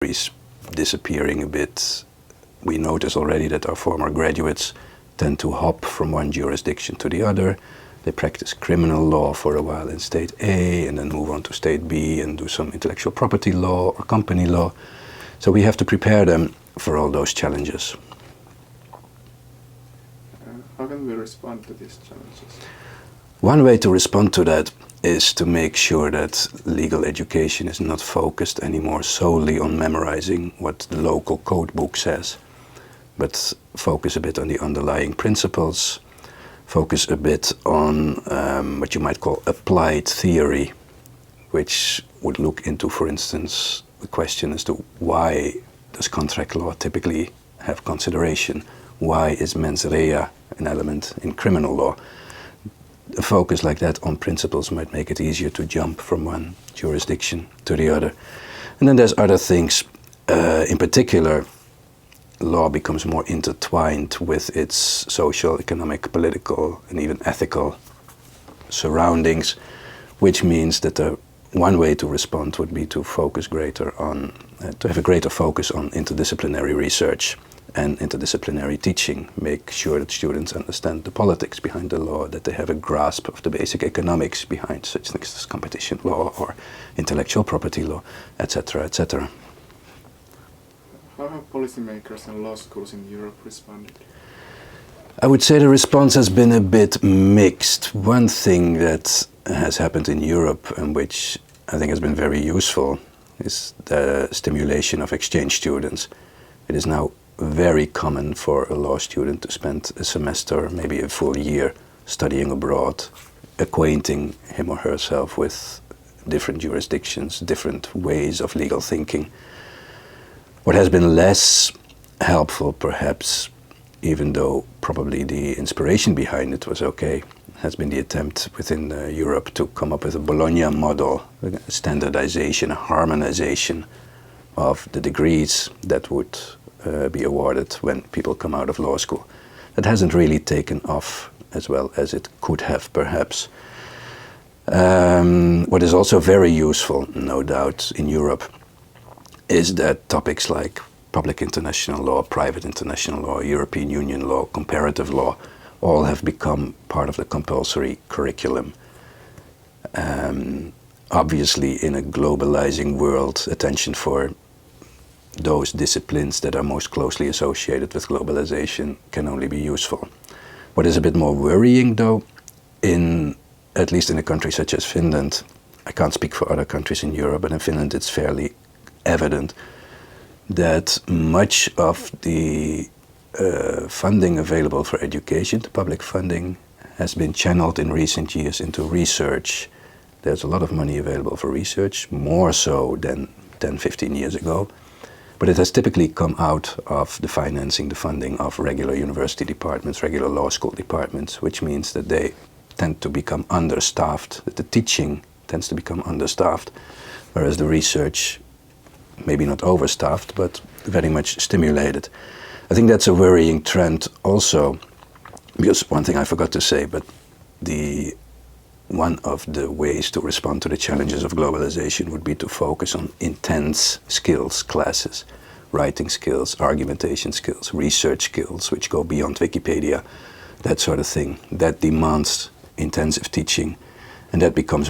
is disappearing a bit. We notice already that our former graduates tend to hop from one jurisdiction to the other. They practice criminal law for a while in state A and then move on to state B and do some intellectual property law or company law. So we have to prepare them for all those challenges. How can we respond to these challenges? One way to respond to that is to make sure that legal education is not focused anymore solely on memorizing what the local code book says, but focus a bit on the underlying principles, focus a bit on what you might call applied theory, which would look into, for instance, the question as to why does contract law typically have consideration? Why is mens rea an element in criminal law? A focus like that on principles might make it easier to jump from one jurisdiction to the other. And then there's other things. In particular, law becomes more intertwined with its social, economic, political, and even ethical surroundings, which means that one way to respond would be to focus greater on, to have a greater focus on interdisciplinary research and interdisciplinary teaching. Make sure that students understand the politics behind the law, that they have a grasp of the basic economics behind such things as competition law or intellectual property law, etc., etc. How have policymakers and law schools in Europe responded? I would say the response has been a bit mixed. One thing that has happened in Europe and which I think has been very useful is the stimulation of exchange students. It is now very common for a law student to spend a semester, maybe a full year, studying abroad, acquainting him or herself with different jurisdictions, different ways of legal thinking. What has been less helpful, perhaps, even though probably the inspiration behind it was okay, has been the attempt within Europe to come up with a Bologna model, a standardization, a harmonization of the degrees that would be awarded when people come out of law school. That hasn't really taken off as well as it could have, perhaps. What is also very useful, no doubt, in Europe is that topics like public international law, private international law, European Union law, comparative law, all have become part of the compulsory curriculum. Obviously, in a globalizing world, attention for those disciplines that are most closely associated with globalization can only be useful. What is a bit more worrying, though, at least in a country such as Finland, I can't speak for other countries in Europe, but in Finland it's fairly evident that much of the funding available for education, the public funding, has been channeled in recent years into research. There's a lot of money available for research, more so than 10, 15 years ago. But it has typically come out of the financing, the funding of regular university departments, regular law school departments, which means that they tend to become understaffed, that the teaching tends to become understaffed, whereas the research, maybe not overstaffed, but very much stimulated. I think that's a worrying trend also, because one thing I forgot to say, but one of the ways to respond to the challenges of globalization would be to focus on intense skills classes, writing skills, argumentation skills, research skills, which go beyond Wikipedia, that sort of thing. That demands intensive teaching, and that becomes